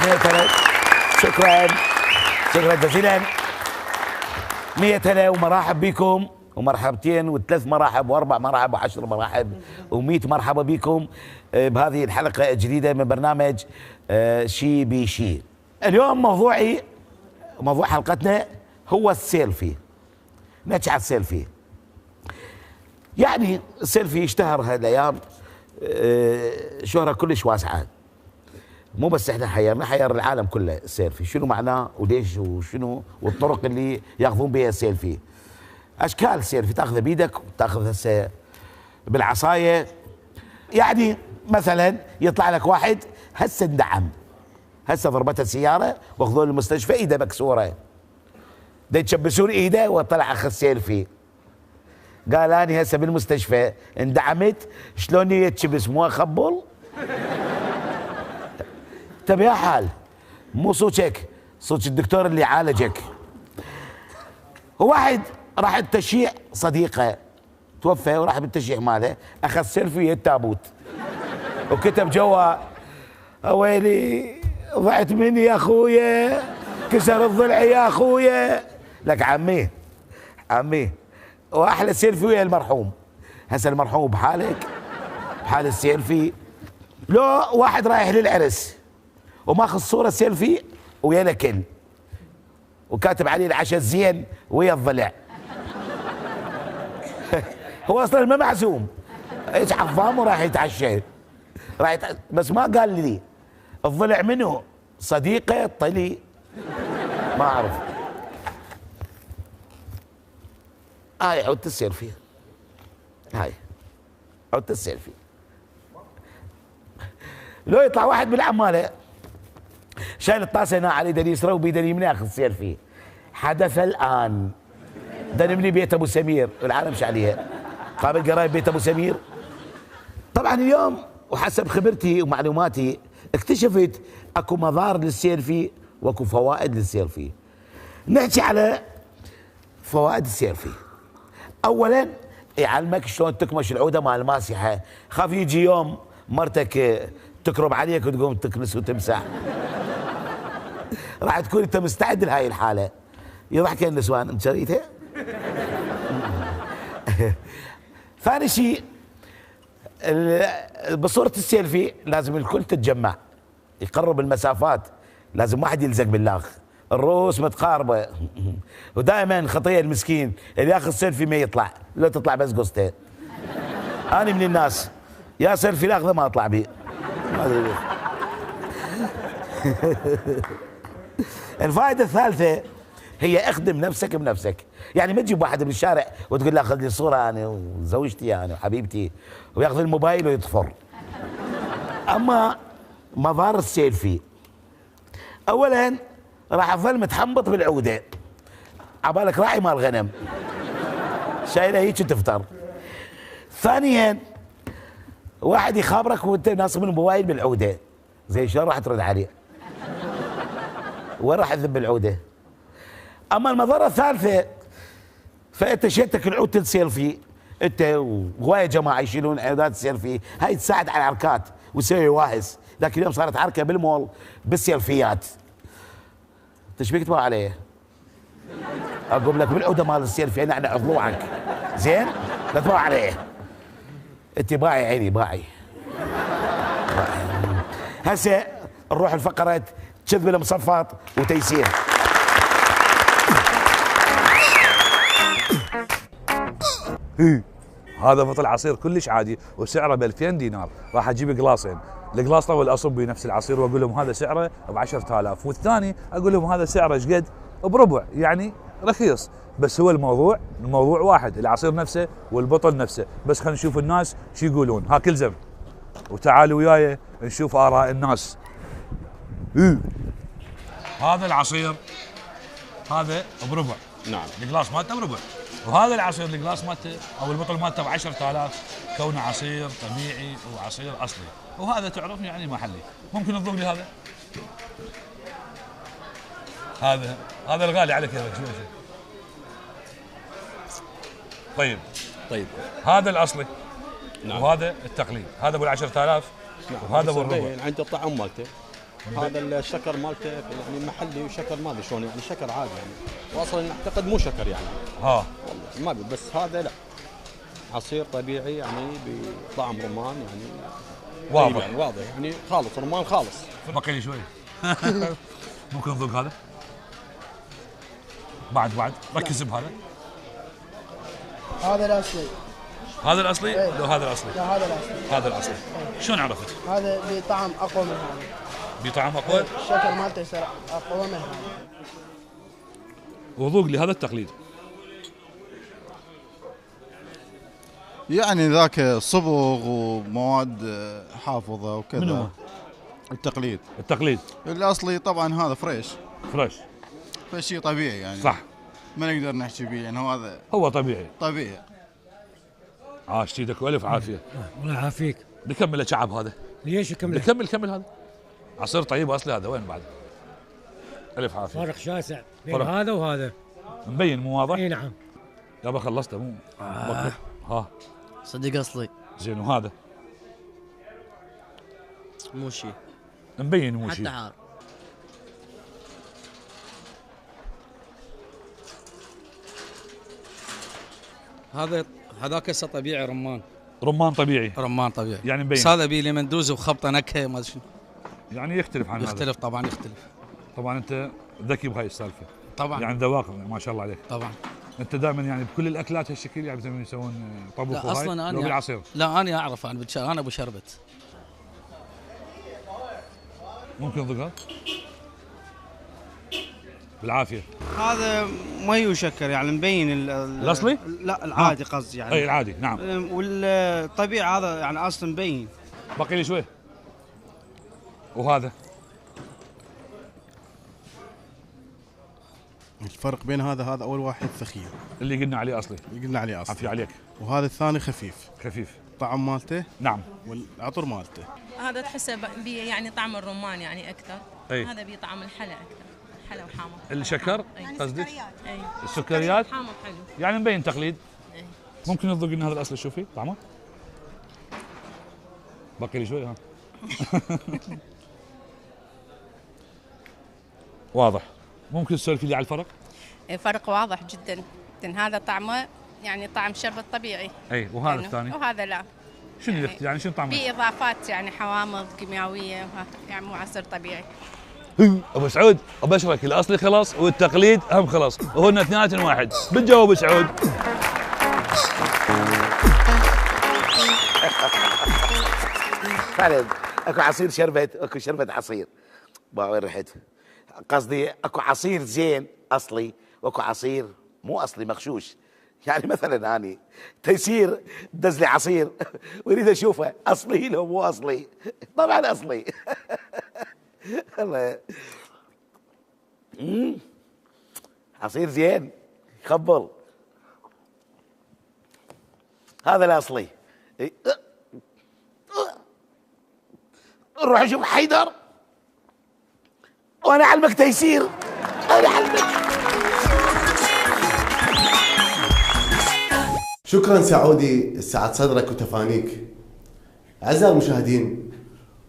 100 هلا. شكرا شكرا جزيلا. 100 هلا ومرحب بكم ومرحبتين وثلاث مراحب واربع مراحب وعشر مراحب و100 مرحبا بكم بهذه الحلقه الجديده من برنامج شي بشي. اليوم موضوع حلقتنا هو السيلفي. نحكي عن السيلفي. يعني السيلفي اشتهر هالايام شهره كلش واسعه، مو بس احنا حير العالم كله السيلفي. شنو معناه وليش وشنو والطرق اللي ياخذون بها السيلفي. اشكال السيلفي، تاخذه بيدك وتاخذه هسه بالعصايه. يعني مثلا يطلع لك واحد هسه اندعم، هسه ضربته السياره واخذوه للمستشفى ايده مكسوره، دا يتشبسون ايده وطلع اخذ سيلفي. قال اني هسه بالمستشفى اندعمت شلون يتشبس مو اخبل. طيب يا حال مو صوتك، صوت الدكتور اللي عالجك. وواحد راح التشييع صديقه توفى وراح بالتشييع ماله اخذ سيلفي ويا التابوت وكتب جوا ويلي ضعت مني يا اخويا، كسر الضلع يا اخويا. لك عمي واحلى سيلفي ويا المرحوم. هسه المرحوم بحالك بحال السيلفي. لو واحد رايح للعرس وماخذ صوره سيلفي ويا الاكل وكاتب عليه العشاء الزين ويا الضلع. هو اصلا ما معزوم، ايش حفام وراح يتعشى، بس ما قال لي الضلع منه صديقه طلي ما اعرف. هاي عودة السيلفي، هاي عودة السيلفي. لو يطلع واحد بالعماله شايل الطاسه هنا على يده اليسرى وبيده اليمنى ياخذ سيلفي. حدث الان. نبني بيت ابو سمير والعالم مش عليها. قابل قرايب بيت ابو سمير. طبعا اليوم وحسب خبرتي ومعلوماتي اكتشفت اكو مضار للسيلفي واكو فوائد للسيلفي. نحكي على فوائد السيلفي. اولا يعلمك شلون تكمش العوده مال الماسحه. خاف يجي يوم مرتك تكرب عليك وتقوم تكنس وتمسح. راح تكون انت مستعد لهاي الحاله. يضحك النسوان انت شريتها. ثاني شيء بصوره السيلفي لازم الكل تتجمع يقرب المسافات، لازم واحد يلزق باللاخ، الرؤوس متقاربه. ودائما خطيه المسكين اللي ياخذ سيلفي ما يطلع، لو تطلع بس قصته. انا من الناس يا سيلفي لاخذه ما اطلع بيه. الفائده الثالثه هي اخدم نفسك بنفسك. يعني ما تجيب واحد بالشارع وتقول له اخذ لي صوره انا وزوجتي انا وحبيبتي وياخذ الموبايل ويطفر. اما مضار السيلفي، اولا راح اظل متحنبط بالعوده عبالك راعي مال غنم شايله هيك تفطر. ثانيا واحد يخابرك وانت ناصب الموبايل بالعوده، زي شلون راح ترد عليه؟ وين راح تذب العوده؟ اما المضره الثالثه فانت شيتك العوده السيلفي، انت وهوايه جماعه يشيلون عودات السيلفي، هاي تساعد على العركات وتسوي واهس. ذاك اليوم صارت عركه بالمول بالسيلفيات. تشبيك تبغى عليه؟ اقول لك بالعوده مال السيلفي انا اضلوعك زين؟ لا تبغى عليه. انت باعي عيني باعي. هسه نروح لفقره كذب المصفط وتيسير. هذا بطل عصير كلش عادي وسعره ب 2000 دينار. راح اجيب قلاصين، القلاص الاول اصب بنفس العصير واقول لهم هذا سعره ب 10000، والثاني اقول لهم هذا سعره ايش قد؟ بربع، يعني رخيص. بس هو الموضوع واحد، العصير نفسه والبطل نفسه. بس خلينا نشوف الناس شو يقولون. هاك الزم وتعالوا وياي نشوف اراء الناس. هذا العصير هذا بربع، نعم القلاص مالته بربع. وهذا العصير القلاص مالته او البطل مالته ب 10000، كونه عصير طبيعي وعصير اصلي. وهذا تعرف يعني محلي. ممكن تضيف لي هذا؟ هذا الغالي على كيفك شوي. طيب هذا الاصلي. نعم. وهذا التقليد، هذا ب 10000 وهذا بالربع. عند الطعم مالته هذا الشكر مالته يعني محلي وشكر ما ادري شلون يعني شكر عادي يعني واصلا اعتقد مو شكر يعني ها والله ما ادري بس هذا لا عصير طبيعي يعني بطعم رمان يعني واضح. يعني واضح يعني خالص رمان خالص. بقي لي شوي. ممكن نذوق هذا؟ بعد ركز بهذا. هذا الاصلي. هذا الاصلي؟ لو هذا الاصلي. لا هذا الاصلي. هذا الاصلي. شلون عرفت؟ هذا بطعم اقوى من هذا. بطعم اقوى؟ الشكل مالته يصير اقوى من هذا. وذوق لي هذا التقليد. يعني ذاك صبغ ومواد حافظة وكذا. منو؟ التقليد. التقليد. الأصلي طبعا هذا فريش. فريش. فشي طبيعي يعني. صح. ما نقدر نحكي به يعني هذا هو طبيعي. طبيعي. عاش ايدك والف عافيه. الله يعافيك. بكمل شعب هذا. ليش اكمل؟ كمل هذا. عصير طيب اصلي هذا وين بعد؟ الف عافيه. فرق شاسع بين فرق. هذا وهذا. مبين مو واضح؟ اي نعم. يابا خلصته مو بكر. ها صدق اصلي زين وهذا مو شيء مبين مو حتى شيء. حار. هذاك هسه طبيعي رمان طبيعي رمان طبيعي يعني مبين. بس هذا بيه لي مندوزه وخبطه نكهه ما ادري شنو. يعني يختلف عن هذا. يختلف طبعا يختلف. طبعا انت ذكي بهاي السالفه. طبعا يعني ذواق ما شاء الله عليك. طبعا. انت دائما يعني بكل الاكلات هالشكل يعني مثلا يسوون طبخ لا وهاي اصلا لو انا بالعصير. لا انا اعرف انا ابو شربت. ممكن ذوقها؟ بالعافيه. هذا مي وشكر يعني مبين الاصلي؟ لا العادي قصدي يعني. اي العادي نعم. والطبيعي هذا يعني اصلا مبين. باقي لي شوي. وهذا الفرق بين هذا أول واحد ثخين. اللي قلنا عليه اصلي. اللي قلنا عليه أصلي. عافيه عليك. وهذا الثاني خفيف. خفيف. طعم مالته. نعم. والعطر مالته. هذا تحسه يعني طعم الرمان يعني اكثر. أي. هذا بطعم الحلا اكثر. حلا وحامض. الشكر يعني قصدك؟ اي السكريات حامض حلو. يعني مبين تقليد. أي. ممكن نذوق لنا هذا الاصل شوفي طعمه. باقي لي شوي ها. واضح. ممكن تسولفي لي على الفرق؟ فرق واضح جدا. هذا طعمه يعني طعم شربت طبيعي. اي وهذا يعني الثاني وهذا لا. شنو يعني شنو طعمه؟ في اضافات يعني حوامض كيميائيه يعني مو عصير طبيعي. ابو سعود ابشرك الاصلي خلاص والتقليد هم خلاص وهن اثنيناتهم واحد. بتجاوب ابو سعود. فعلا اكو عصير شربت اكو شربت عصير. وين رحت؟ قصدي اكو عصير زين اصلي واكو عصير مو اصلي مغشوش. يعني مثلا اني تيسير دز لي عصير ويريد اشوفه اصلي لو مو اصلي. طبعا اصلي. الله. عصير زين يخبل. هذا الاصلي. روح اشوف حيدر وانا اعلمك تيسير. انا اعلمك. شكرا سعودي سعد صدرك وتفانيك. اعزائي المشاهدين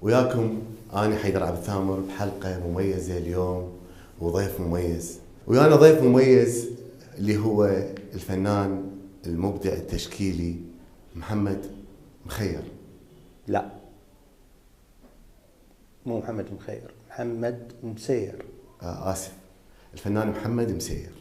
وياكم انا حيدر عبد الثامر بحلقه مميزه اليوم وضيف مميز. ويانا ضيف مميز اللي هو الفنان المبدع التشكيلي محمد مخير. لا مو محمد مخير، محمد مسير. اسف، الفنان محمد مسير.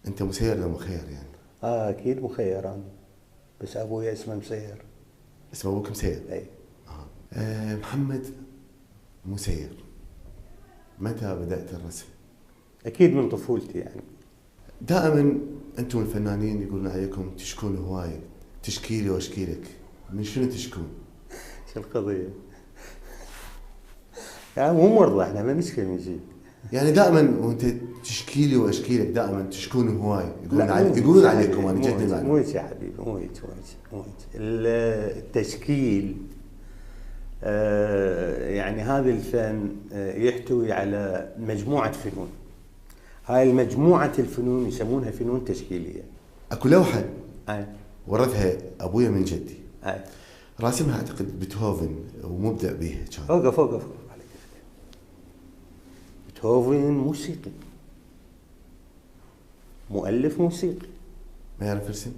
انت مسير ولا مخير يعني؟ اكيد مخير انا، بس ابوي اسمه مسير. اسم ابوك مسير؟ اي. محمد مسير، متى بدأت الرسم؟ اكيد من طفولتي يعني. دائما انتم الفنانين يقولون عليكم تشكون هواي، تشكيلي واشكيلك. من شنو تشكون؟ شو القضية؟ يعني مو مرضى احنا ما نشكي من شيء. يعني دائما وانت تشكيلي واشكيلك دائما تشكون هواي، يقولون عليكم. انا جدي مو يا حبيبي، مو التشكيل يعني هذا الفن يحتوي على مجموعة فنون. هاي المجموعة الفنون يسمونها فنون تشكيلية. اكو لوحة ورثها ابويا من جدي. راسمها اعتقد بيتهوفن ومبدع بيها كان. فوق بيتهوفن موسيقي، مؤلف موسيقي. ما يعرف يرسم؟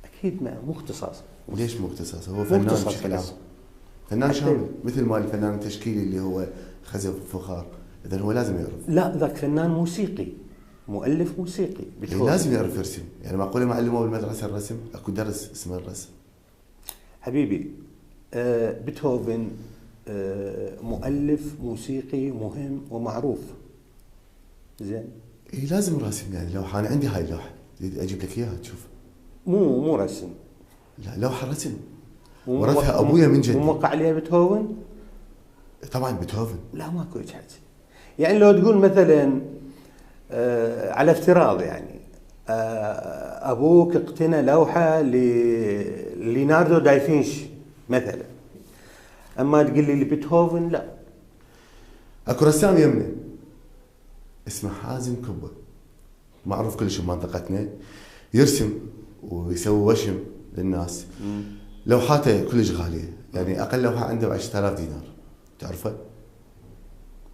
اكيد مو اختصاص. ليش مو اختصاص؟ هو مو فنان اختصاص بشكل عام. بالرسم. فنان حتى- شامل مثل ما الفنان التشكيلي اللي هو خزف فخار، اذا هو لازم يعرف. لا ذاك فنان موسيقي، مؤلف موسيقي. إيه لازم يعرف يرسم، يعني معقوله ما علموه بالمدرسه الرسم؟ اكو درس اسمه الرسم. حبيبي بيتهوفن مؤلف موسيقي مهم ومعروف. زين. اي لازم راسم يعني لوحه، انا عندي هاي اللوحه اجيب لك اياها تشوف. مو رسم. لا لوحه رسم ورثها ابويا من جدي. مو موقع عليها بيتهوفن؟ طبعا بيتهوفن. لا ماكو هيك حكي. يعني لو تقول مثلا على افتراض يعني ابوك اقتنى لوحه ليوناردو دافنشي مثلا، اما تقول لي لبيتهوفن لا. اكو رسام يمنا اسمه حازم كبه، معروف كلش بمنطقتنا، يرسم ويسوي وشم للناس. لوحاته كلش غاليه، يعني اقل لوحه عنده ب 10000 دينار، تعرفه؟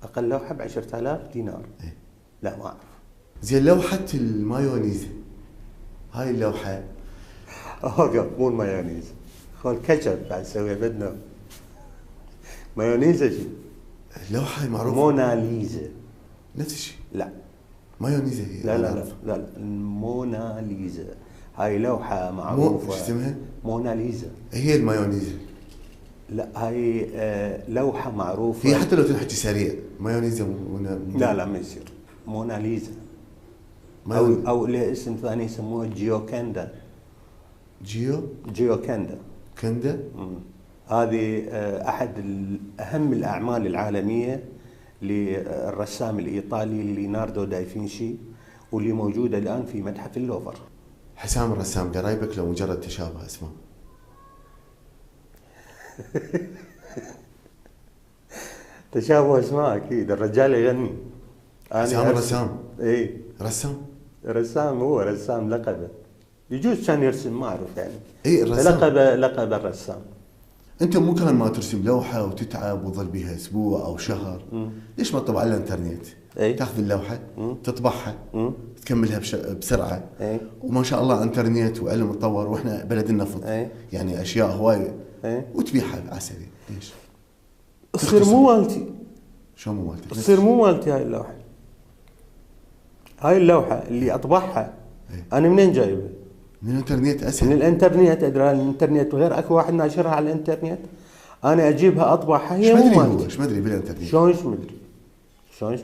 اقل لوحه ب 10000 دينار؟ ايه. لا ما اعرف. زين لوحه المايونيز، هاي اللوحه مو المايونيز، خل كاتشب بعد نسويها بدنا. مايونيز شيء. اللوحه معروفه موناليزا. نفس الشيء. لا مايونيزا هي. لا الموناليزا هاي لوحه معروفه. شو اسمها؟ موناليزا. هي المايونيزا. لا هاي لوحه معروفه. هي حتى لو تنحكي سريع مايونيزا لا ما يصير. موناليزا او لها اسم ثاني يسموه جيوكندا. جيوكندا. كندا. هذه احد اهم الاعمال العالميه للرسام الايطالي ليوناردو دافنشي، واللي موجوده الان في متحف اللوفر. حسام الرسام قرايبك لو مجرد تشابه اسمه؟ تشابه اسماء اكيد. الرجال يغني. حسام الرسام. اي رسام. هو رسام لقبه. يجوز كان يرسم ما اعرف يعني. اي الرسام. لقب الرسام. انت مو كان ما ترسم لوحه وتتعب وتظل بها اسبوع او شهر، ليش ما تطبع على الانترنت؟ تاخذ اللوحه تطبعها تكملها بسرعه، وما شاء الله انترنت وعلم تطور، واحنا بلد النفط يعني اشياء هواي، وتبيعها على السريع. ليش؟ تصير مو مالتي. شو مو مالتي؟ تصير مو مالتي هاي اللوحه. هاي اللوحه اللي اطبعها انا منين جايبها؟ من الانترنت اسهل. من الانترنت. ادري الانترنت وغير اكو واحد ناشرها على الانترنت، انا اجيبها اطبعها هي مو مالتي. ايش مدري بالانترنت. شلون ايش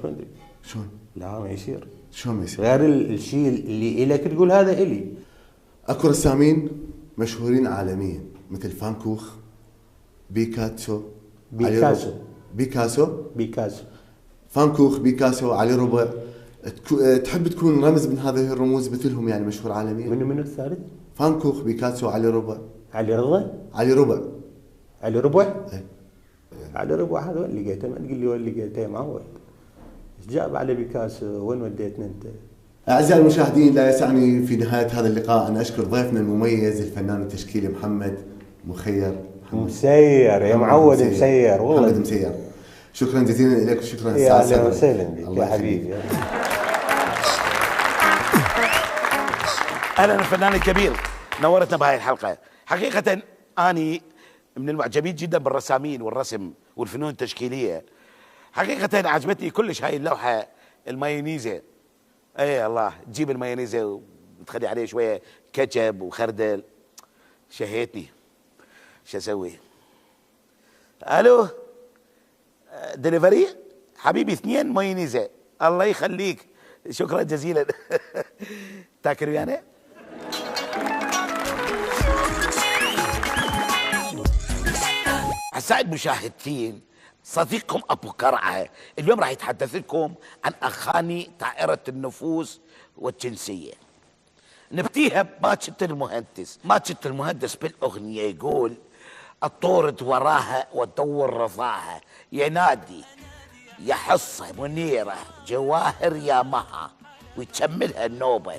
مدري؟ شلون؟ لا ما يصير. شلون ما يصير؟ غير الشيء اللي الك تقول هذا الي. اكو رسامين مشهورين عالميا مثل فان كوخ، بيكاسو. فان كوخ، بيكاسو، علي ربع. تحب تكون رمز من هذه الرموز مثلهم يعني مشهور عالميا؟ من الثالث؟ فان كوخ، بيكاسو، علي ربع. علي ربع؟ علي ربع. اي. علي ربع هذا وين لقيته؟ ما تقول لي وين لقيته معود. ايش جاب على بيكاسو؟ وين وديتنا انت؟ اعزائي المشاهدين، لا يسعني في نهايه هذا اللقاء ان اشكر ضيفنا المميز الفنان التشكيلي محمد مخير. مسير يا معود. مسير والله. محمد مسير. شكرا جزيلا لك. شكرا يا اهلا وسهلا بك يا حبيبي. اهلا الفنان الكبير، نورتنا بهاي الحلقه. حقيقه اني من المعجبين جدا بالرسامين والرسم والفنون التشكيليه. حقيقه عجبتني كلش هاي اللوحه المايونيزه. اي الله، تجيب المايونيزه وتخلي عليه شويه كاتشب وخردل. شهيتني. شو اسوي؟ الو دليفري حبيبي 2 مايونيزه. الله يخليك، شكرا جزيلا. تاكل ويانا؟ أسعد مشاهدين، صديقكم أبو كرعة اليوم راح يتحدث لكم عن أغاني طائرة النفوس والجنسية. نبتيها بماتشة المهندس. ماتشة المهندس بالأغنية يقول: الطورد وراها وتدور رضاها، يا نادي يا حصة منيرة جواهر يا مها، ويكملها النوبة